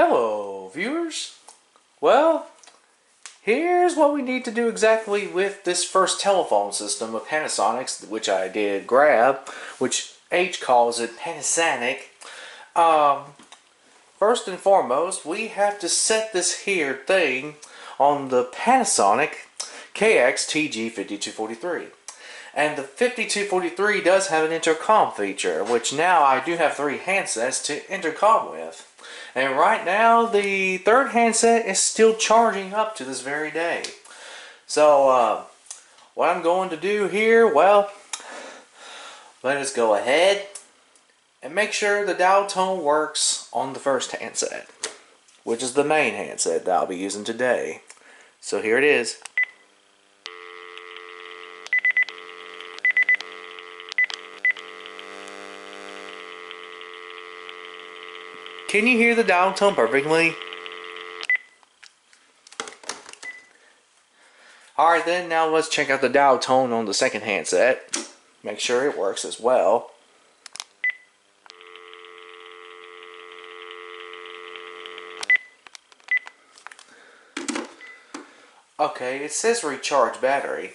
Hello, viewers. Well, here's what we need to do exactly with this first telephone system of Panasonic's, which I did grab, which H calls it Panasonic. First and foremost, we have to set this here thing on the Panasonic KX-TG5243. And the 5243 does have an intercom feature, which now I do have 3 handsets to intercom with. And right now, the third handset is still charging up to this very day. So, what I'm going to do here, well, let us go ahead and make sure the dial tone works on the first handset, which is the main handset that I'll be using today. So here it is. Can you hear the dial tone perfectly? Alright then, now let's check out the dial tone on the second handset. Make sure it works as well. Okay, it says recharge battery.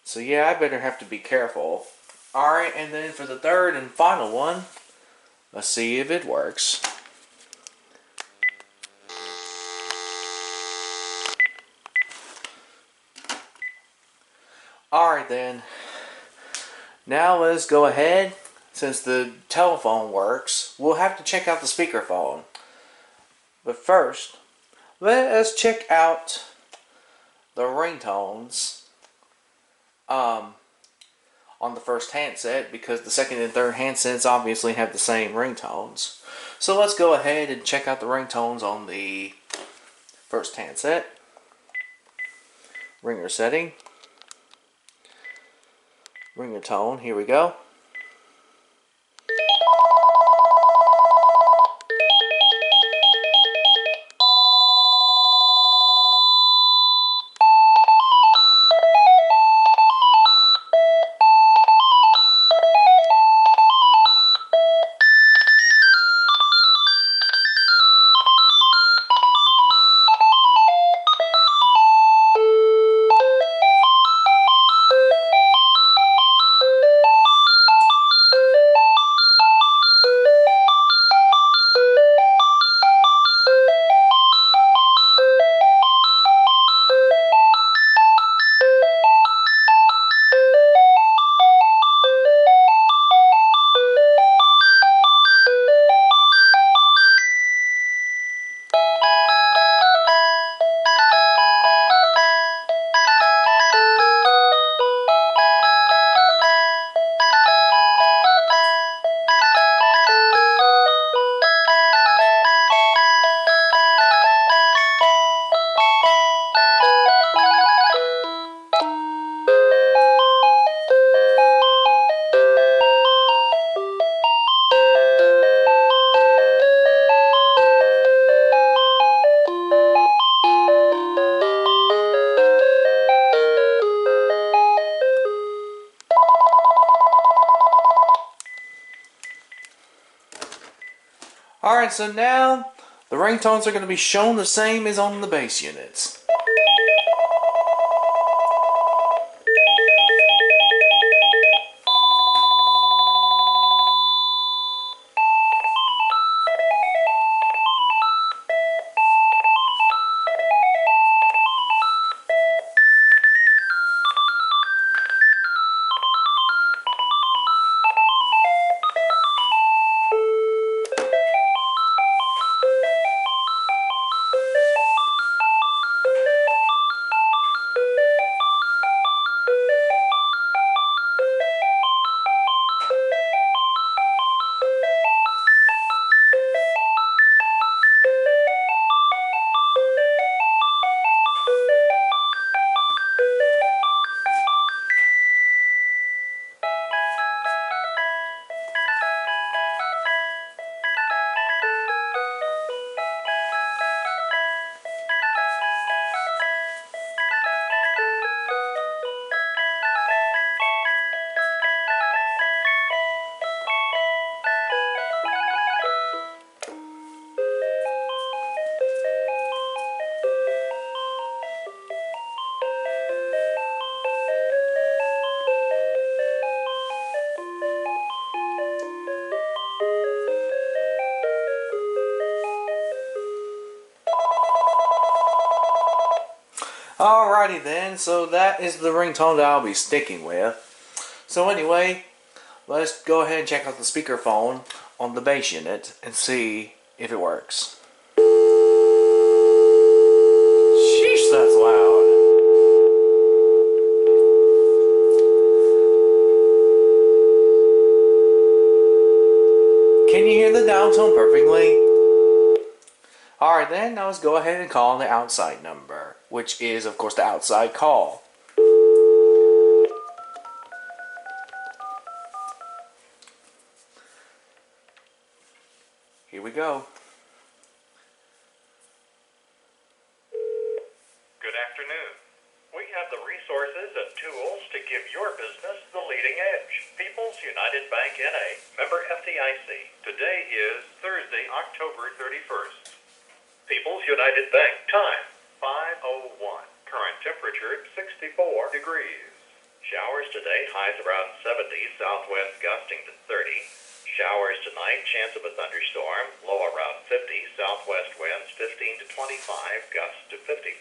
So yeah, I better have to be careful. Alright, and then for the third and final one, let's see if it works. Alright then. Now let's go ahead. Since the telephone works, we'll have to check out the speakerphone. But first, let us check out the ringtones on the first handset, because the second and third handsets obviously have the same ringtones. So let's go ahead and check out the ringtones on the first handset. Ringer setting. Ringer tone, here we go. Alright, so now the ringtones are going to be shown the same as on the bass units. Alrighty then, so that is the ringtone that I'll be sticking with. So anyway, let's go ahead and check out the speakerphone on the bass unit and see if it works. Sheesh, that's loud. Can you hear the downstone perfectly? Alright then, now let's go ahead and call the outside number, which is of course the outside call. Here we go. Good afternoon. We have the resources and tools to give your business the leading edge. People's United Bank N.A., member FDIC. Today is Thursday, October 31st. People's United Bank, time 5:01. Current temperature 64 degrees. Showers today, highs around 70, south winds gusting to 30. Showers tonight, chance of a thunderstorm, low around 50, southwest winds 15 to 25, gusts to 50.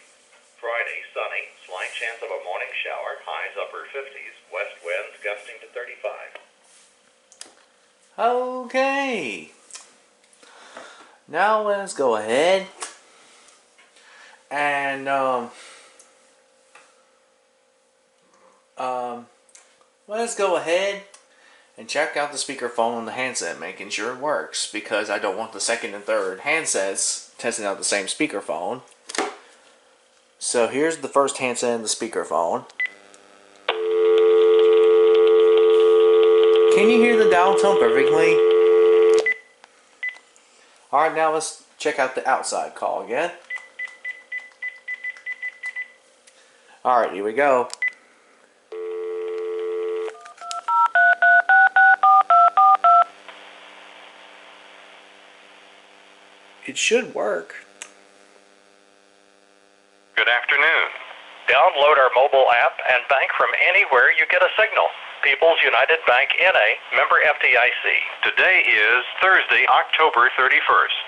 Friday, sunny, slight chance of a morning shower, highs upper 50s, west winds gusting to 35. Okay. Now let's go ahead and let's go ahead and check out the speakerphone on the handset, making sure it works, because I don't want the second and third handsets testing out the same speakerphone. So here's the first handset and the speakerphone. Can you hear the dial tone perfectly? Alright, now let's check out the outside call again. Alright, here we go. It should work. Good afternoon. Download our mobile app and bank from anywhere you get a signal. People's United Bank N.A., member FDIC. Today is Thursday, October 31st.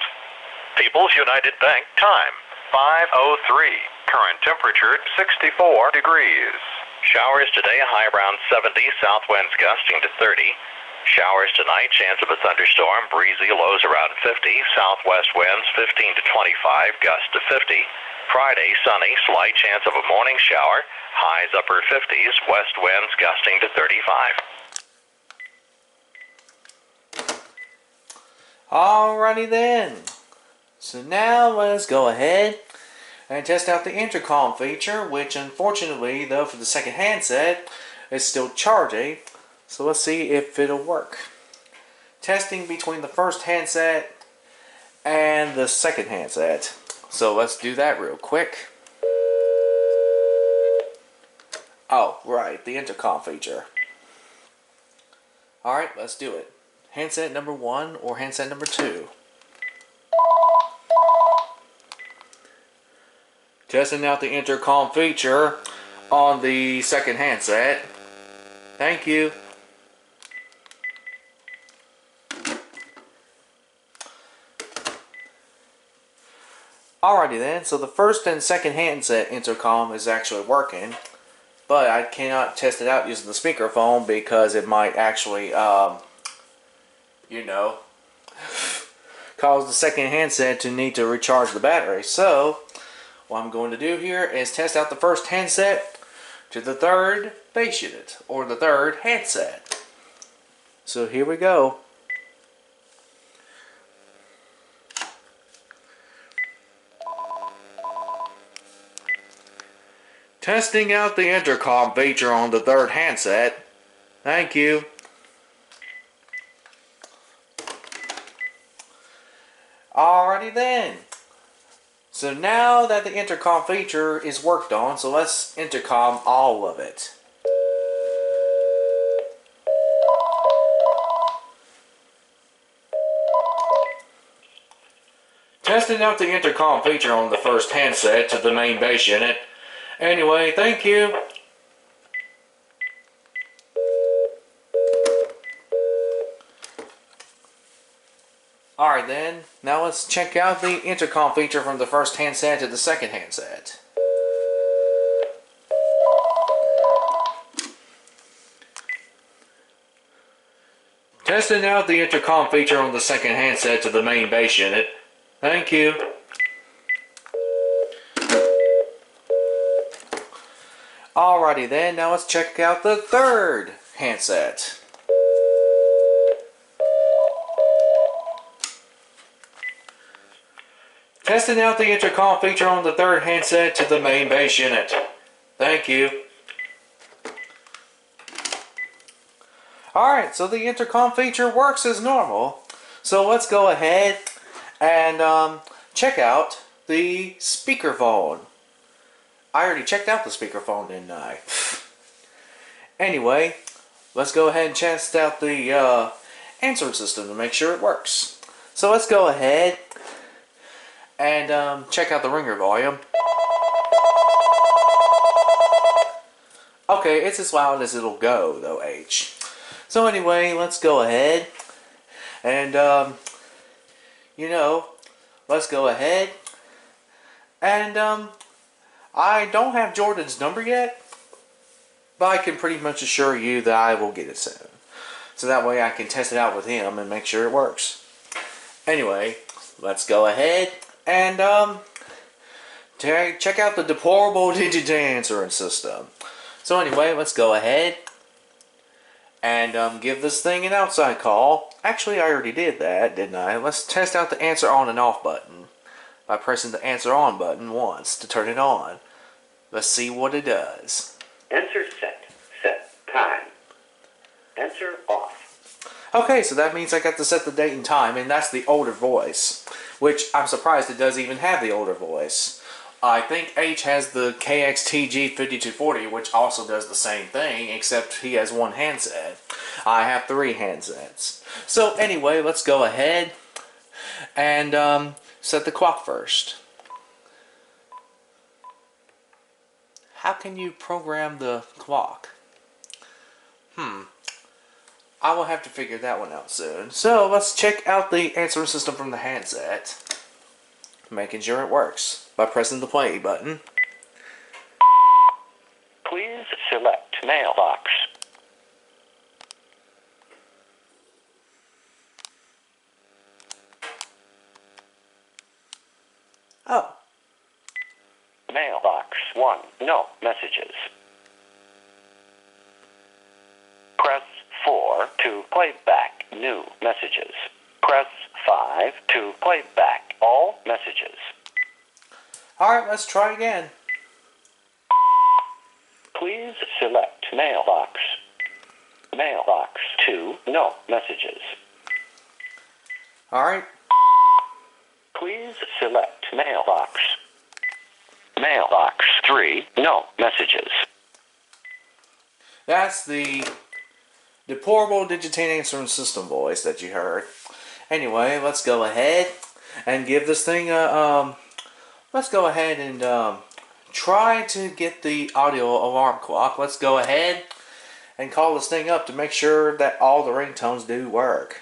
People's United Bank, time 5:03. Current temperature 64 degrees. Showers today, high around 70, south winds gusting to 30. Showers tonight, chance of a thunderstorm, breezy, lows around 50, southwest winds 15 to 25, gusts to 50. Friday, sunny, slight chance of a morning shower, highs upper 50s, west winds gusting to 35. Alrighty then. So now let's go ahead and test out the intercom feature, which unfortunately, though, for the second handset, is still charging. So let's see if it'll work. Testing between the first handset and the second handset. So let's do that real quick. Oh, right, the intercom feature. Alright, let's do it. Handset number 1 or handset number 2. Testing out the intercom feature on the second handset. Thank you. Alrighty then, so the first and second handset intercom is actually working, but I cannot test it out using the speakerphone because it might actually, you know, cause the second handset to need to recharge the battery. So, what I'm going to do here is test out the first handset to the third bass unit, or the third handset. So here we go. Testing out the intercom feature on the third handset. Thank you. Alrighty then. So now that the intercom feature is worked on, so let's intercom all of it. Testing out the intercom feature on the first handset to the main bass unit. Anyway, thank you. Alright then, now let's check out the intercom feature from the first handset to the second handset. Testing out the intercom feature on the second handset to the main bass unit. Thank you. Alrighty then, now let's check out the third handset. Testing out the intercom feature on the third handset to the main bass unit. Thank you. Alright, so the intercom feature works as normal. So let's go ahead and check out the speakerphone. I already checked out the speakerphone, didn't I? Anyway, let's go ahead and test out the answering system to make sure it works. So let's go ahead and check out the ringer volume. Okay, it's as loud as it'll go, though, H. So anyway, let's go ahead and, let's go ahead and, I don't have Jordan's number yet, but I can pretty much assure you that I will get it soon. So that way I can test it out with him and make sure it works. Anyway, let's go ahead and check out the Deplorable Digitan answering system. So anyway, let's go ahead and give this thing an outside call. Actually, I already did that, didn't I? Let's test out the answer on and off button by pressing the answer on button once to turn it on. Let's see what it does. Answer set. Set time. Answer off. Okay, so that means I got to set the date and time, and that's the older voice, which I'm surprised it does even have the older voice. I think H has the KX-TG5243, which also does the same thing, except he has one handset. I have 3 handsets. So anyway, let's go ahead and set the clock first. How can you program the clock? I will have to figure that one out soon. So let's check out the answering system from the handset, making sure it works by pressing the play button. Please select mailbox. Oh. Mailbox 1. No messages. Press 4 to play back new messages. Press 5 to play back all messages. Alright, let's try again. Please select mailbox. Mailbox 2. No messages. Alright. Please select mailbox. Mailbox 3. No messages. That's the Deplorable Digitan answering system voice that you heard. Anyway, let's go ahead and give this thing a, let's go ahead and try to get the audio alarm clock. Let's go ahead and call this thing up to make sure that all the ringtones do work.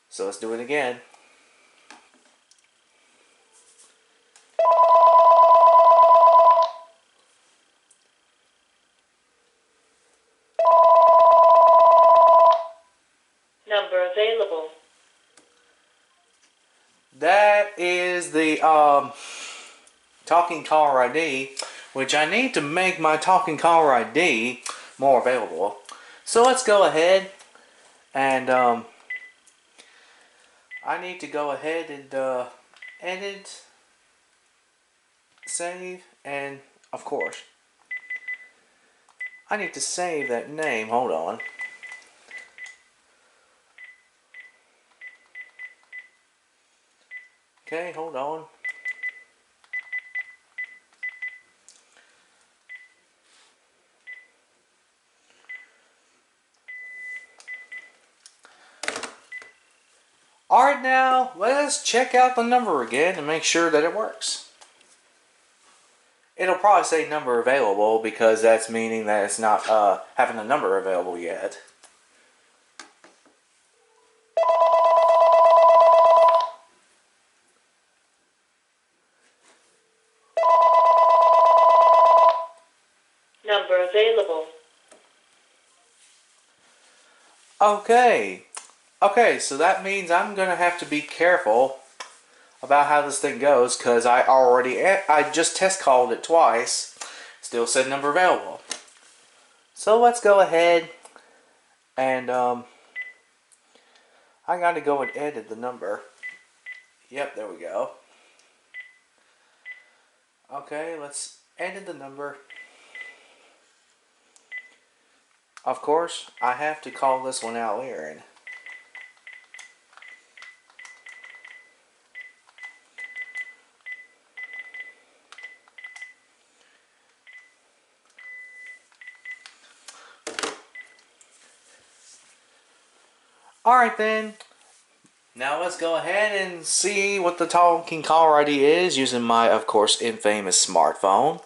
So let's do it again. Number available. That is the talking caller ID, which I need to make my talking caller ID more available. So let's go ahead and I need to go ahead and edit, save, and of course I need to save that name. Hold on. Okay, hold on. Alright, now let's check out the number again and make sure that it works. It'll probably say number available because that's meaning that it's not having a number available yet. Number available. Okay. Okay, so that means I'm going to have to be careful about how this thing goes, because I just test called it twice. Still said number available. So let's go ahead and I got to go and edit the number. Yep, there we go. Okay, let's edit the number. Of course, I have to call this one out Aaron. Alright then, now let's go ahead and see what the talking caller ID is using my, of course, infamous smartphone.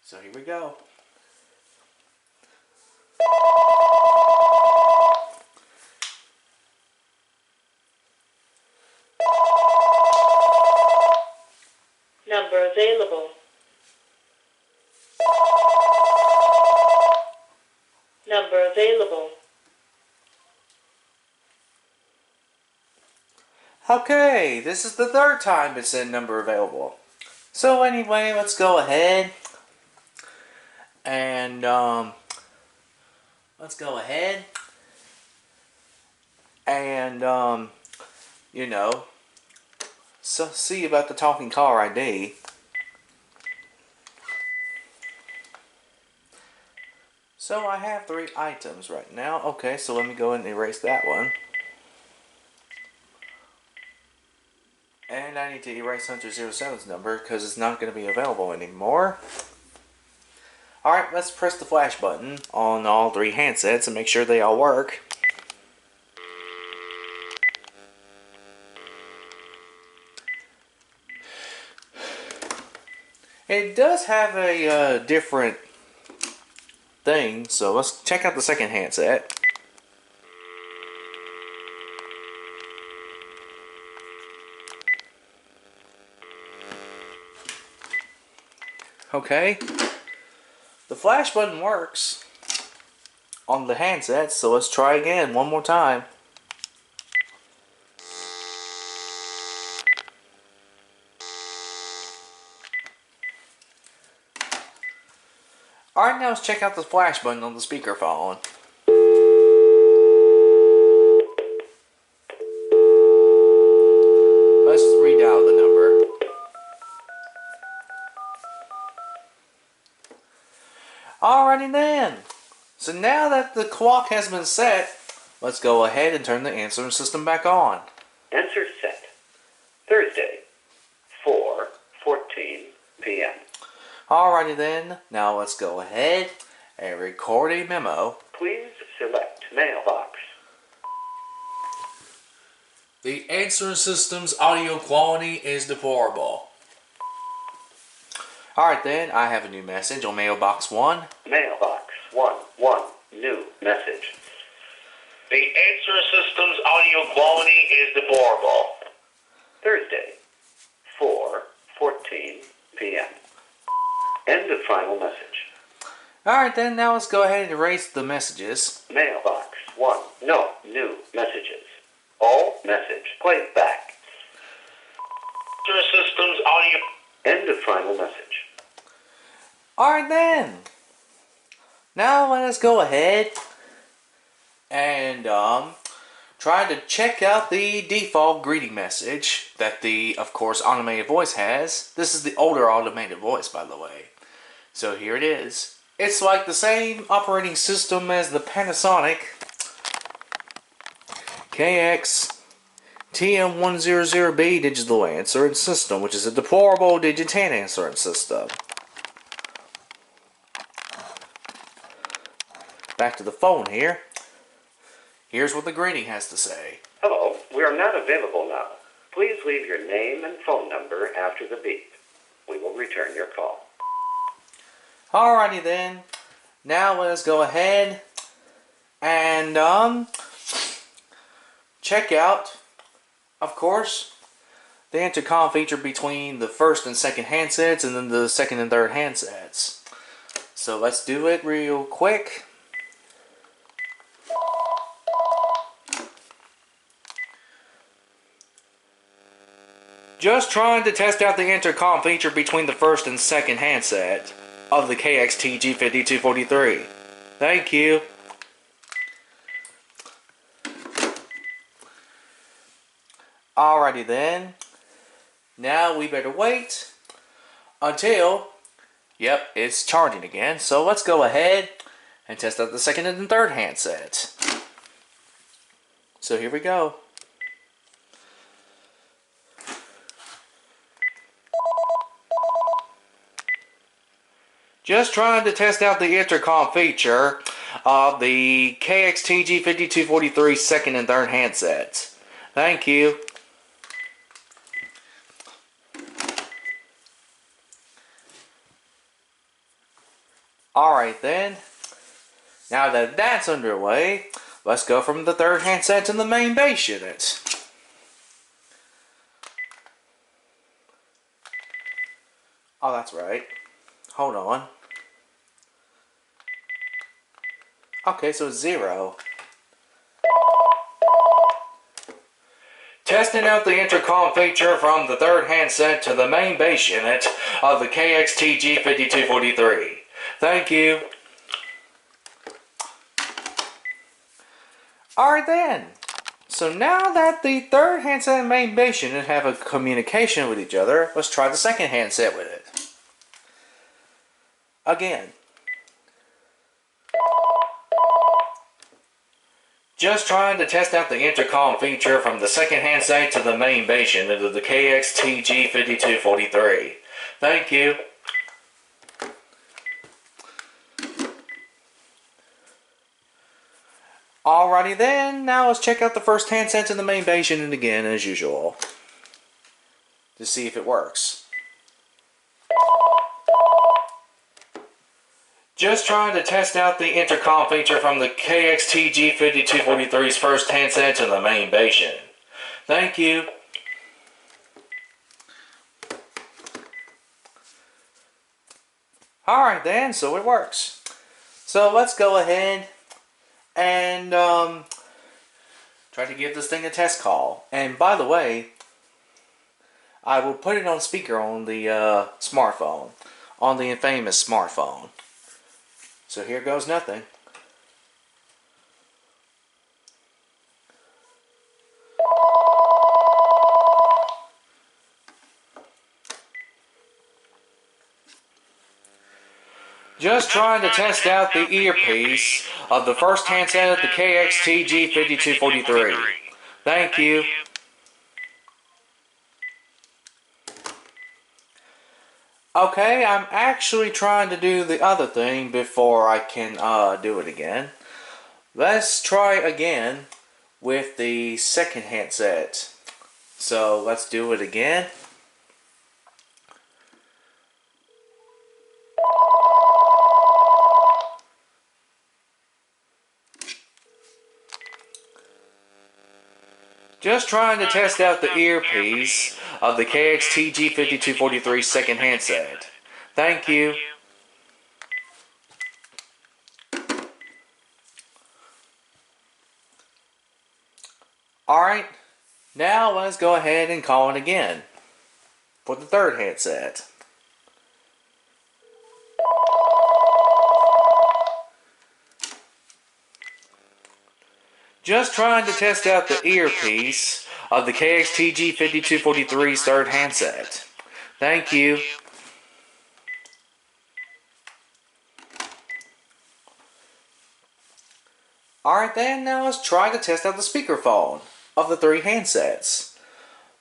So here we go. Number available. Number available. Okay, this is the third time it said number available. So anyway, let's go ahead and you know, so see about the talking caller ID. So I have 3 items right now. Okay, so let me go ahead and erase that one. And I need to erase Hunter 07's number because it's not going to be available anymore. Alright, let's press the flash button on all 3 handsets and make sure they all work. It does have a different thing, so let's check out the second handset. Okay, the flash button works on the handset, so let's try again one more time. Alright, now let's check out the flash button on the speakerphone. Let's redial the number. Alrighty then. So now that the clock has been set, let's go ahead and turn the answering system back on. Answer set. Thursday, 4:14 p.m. Alrighty then, now let's go ahead and record a memo. Please select mailbox. The answering system's audio quality is deplorable. Alright then, I have a new message on mailbox 1. Mailbox 1, new message. The answering system's audio quality is deplorable. Thursday, 4:14 p.m. End of final message. Alright then, now let's go ahead and erase the messages. Mailbox 1, no new messages. All message played back. Answering system's audio. End of final message. Alright then. Now let us go ahead and try to check out the default greeting message that the, of course, automated voice has. This is the older automated voice, by the way. So here it is. It's like the same operating system as the Panasonic KX-TM100B digital answering system, which is a Deplorable Digitan answering system. Back to the phone here. Here's what the greeting has to say. Hello, we are not available now. Please leave your name and phone number after the beep. We will return your call. Alrighty then. Now let us go ahead and check out, of course, the intercom feature between the first and second handsets and then the second and third handsets. So let's do it real quick. Just trying to test out the intercom feature between the first and second handset of the KX-TG5243. Thank you. Alrighty then. Now we better wait until, yep, it's charging again. So let's go ahead and test out the second and third handset. So here we go. Just trying to test out the intercom feature of the KX-TG5243 second and third handsets. Thank you. Alright then, now that that's underway, let's go from the third handset to the main bass unit. Oh, that's right. Hold on. Okay, so it's 0. Testing out the intercom feature from the third handset to the main bass unit of the KX-TG5243. Thank you. Alright then. So now that the third handset and main bass unit have a communication with each other, let's try the second handset with it. Again. Just trying to test out the intercom feature from the second handset to the main bass unit of the KX-TG5243. Thank you. Alrighty then, now let's check out the first handset to the main bass unit again as usual. To see if it works. Just trying to test out the intercom feature from the KX-TG5243's first handset to the main bass unit. Thank you. Alright then, so it works. So let's go ahead and try to give this thing a test call. And by the way, I will put it on speaker on the smartphone, on the infamous smartphone. So here goes nothing. Just trying to test out the earpiece of the first handset of the KX-TG5243. Thank you. Okay, I'm actually trying to do the other thing before I can do it again. Let's try again with the second handset. So let's do it again. Just trying to test out the earpiece of the KX-TG5243 second handset. Thank you. Alright, now let's go ahead and call it again for the third handset. Just trying to test out the earpiece of the KX-TG5243's third handset. Thank you. Alright then, now let's try to test out the speakerphone of the three handsets.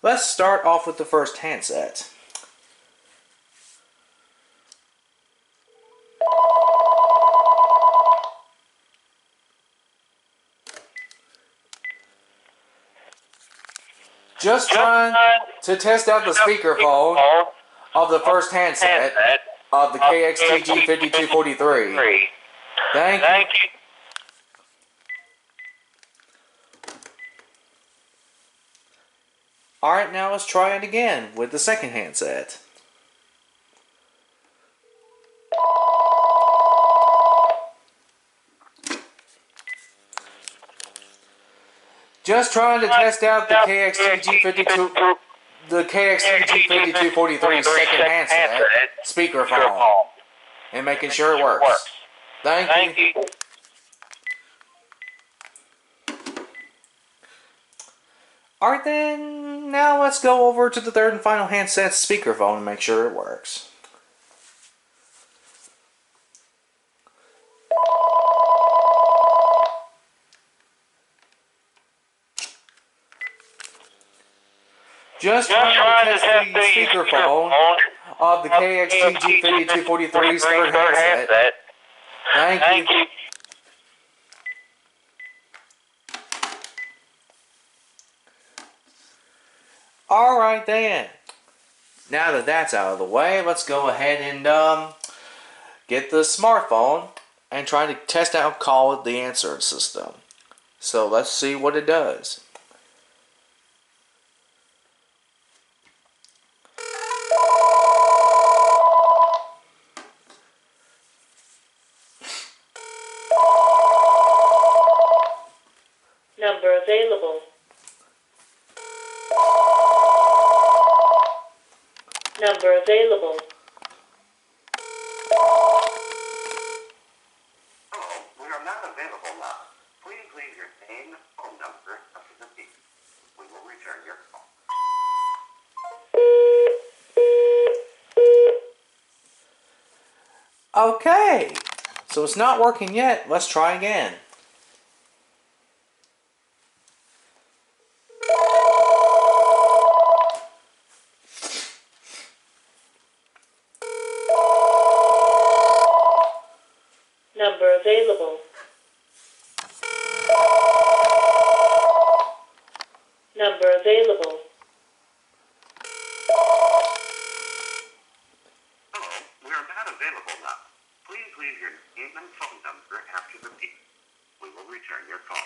Let's start off with the first handset. Just trying to test out the speakerphone of the first handset of the KX-TG5243. Thank you. Alright, now let's try it again with the second handset. Just trying to test out the KX-TG52. the KX-TG5243 second handset, speakerphone, and making sure it works. Thank you. Alright then, now let's go over to the third and final handset, speakerphone, and make sure it works. Just trying to test the speakerphone of the KX-TG5243's third handset. Thank you. Alright then. Now that that's out of the way, let's go ahead and get the smartphone and try to test out Call the Answer system. So let's see what it does. Number available. Number available. Hello, we are not available now. Please leave your name and phone number after the beep. We will return your call. Okay, so it's not working yet. Let's try again. Number available. Number available. Hello, we are not available now. Please leave your name and phone number after the beep. We will return your call.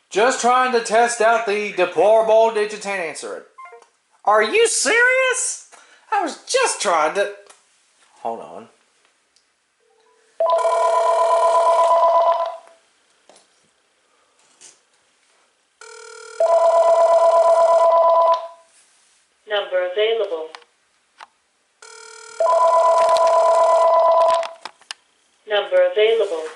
Just trying to test out the Deplorable Digitan answer. Are you serious? I was just trying to... Hold on. Number available. Number available.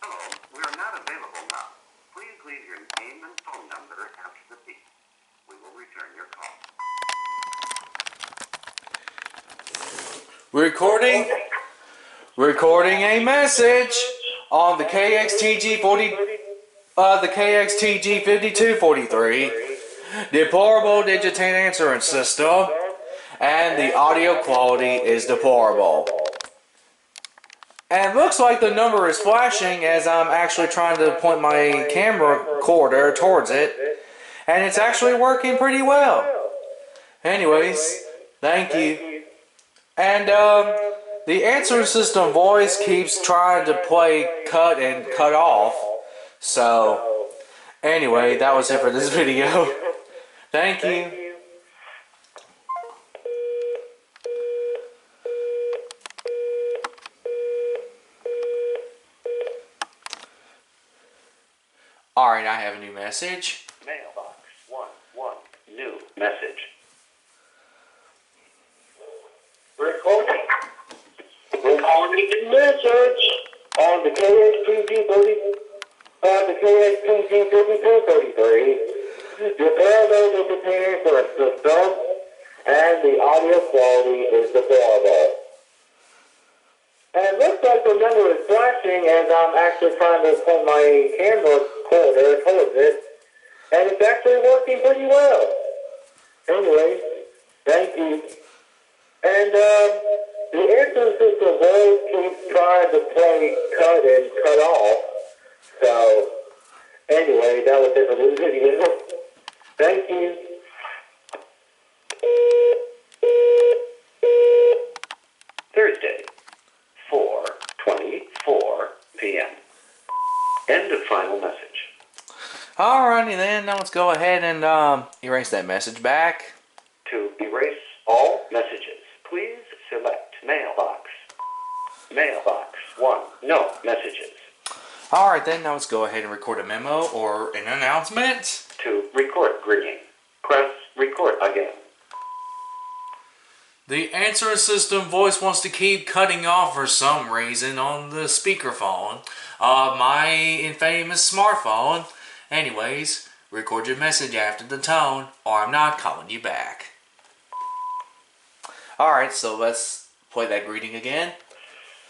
Hello, we are not available now. Please leave your name and phone number after the beep. We will return your call. Recording a message on the KX-TG5243 Deplorable Digitan answering system, and the audio quality is deplorable. And it looks like the number is flashing as I'm actually trying to point my camera recorder towards it, and it's actually working pretty well. Anyways, thank you. And the answering system voice keeps trying to play cut and cut off. So, anyway, that was it for this video. Thank you. Alright, I have a new message. Mailbox 1, new message. Recording message on the KX-TG5243 Deplorable Digitan for a system, and the audio quality is deplorable. And it looks like the number is flashing as I'm actually trying to point my camera recorder towards it, and it's actually working pretty well. Anyway, thank you. And the answer system voice keeps trying to play cut and cut off. So, anyway, that was it for this video. Thank you. Thursday, 4:24 p.m. End of final message. Alrighty then, now let's go ahead and erase that message back. To erase all messages, please select mailbox Mailbox 1. No messages. Alright then, now let's go ahead and record a memo or an announcement. To record greeting, press record again. The answering system voice wants to keep cutting off for some reason on the speakerphone of my infamous smartphone. Anyways, record your message after the tone or I'm not calling you back. Alright, so let's play that greeting again.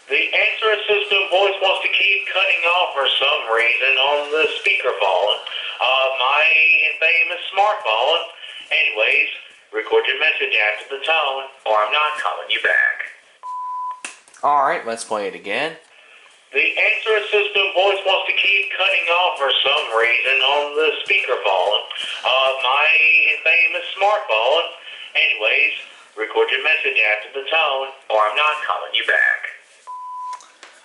The answering system voice wants to keep cutting off for some reason on the speakerphone of my infamous smartphone. Anyways, record your message after the tone or I'm not calling you back. Alright, let's play it again. The answering system voice wants to keep cutting off for some reason on the speakerphone of my infamous smartphone. Anyways, record your message after the tone or I'm not calling you back.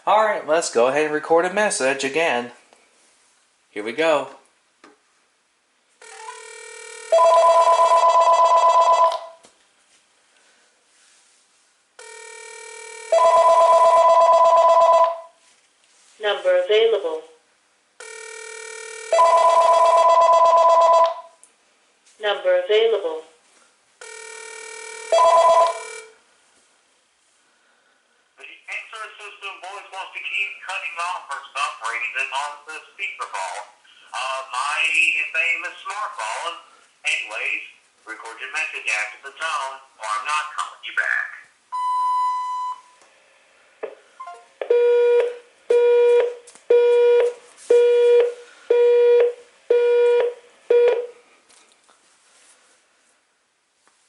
Alright, let's go ahead and record a message again. Here we go. Number available. Number available. The answering system voice wants to keep cutting off for some reason on the speakerphone of my infamous smartphone. Anyways, record your message after the tone or I'm not calling you back.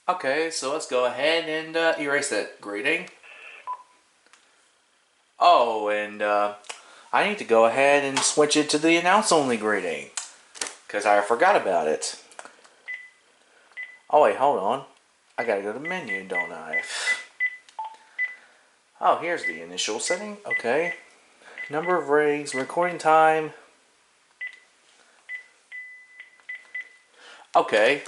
Okay, so let's go ahead and erase that greeting. Oh, and I need to go ahead and switch it to the announce-only greeting, because I forgot about it. Oh wait, hold on. I gotta go to menu, don't I? Oh, here's the initial setting. Okay. Number of rings, recording time. Okay.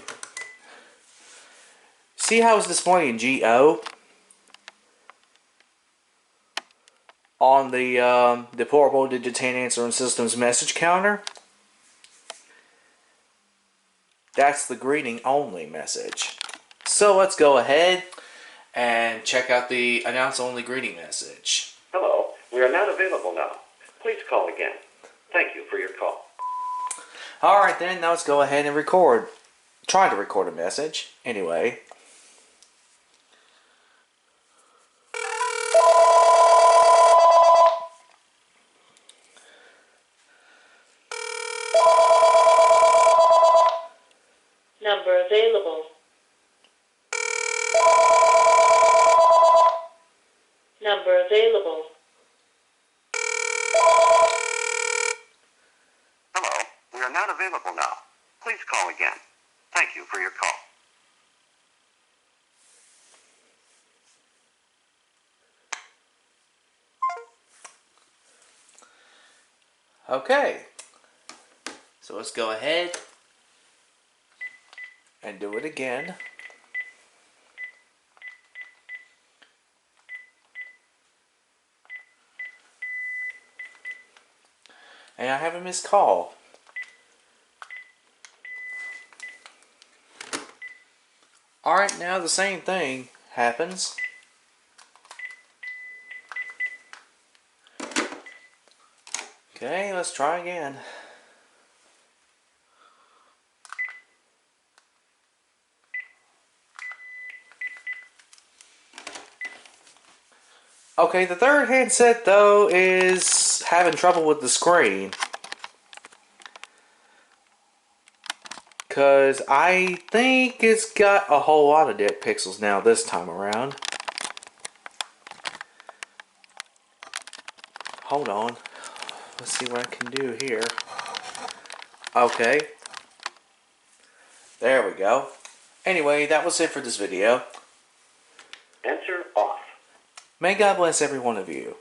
See how it's displaying GO on the Deplorable Digitan answering system's message counter? That's the greeting only message. So let's go ahead and check out the announce only greeting message. Hello, we are not available now. Please call again. Thank you for your call. Alright then, now let's go ahead and record. Try to record a message. Anyway. Number available. Number available. Hello, we are not available now. Please call again. Thank you for your call. Okay. So let's go ahead and do it again. And I have a missed call. Alright, now the same thing happens. Okay, let's try again. Okay, the third handset though is having trouble with the screen. Because I think it's got a whole lot of dead pixels now this time around. Hold on. Let's see what I can do here. Okay. There we go. Anyway, that was it for this video. Answer off. May God bless every one of you.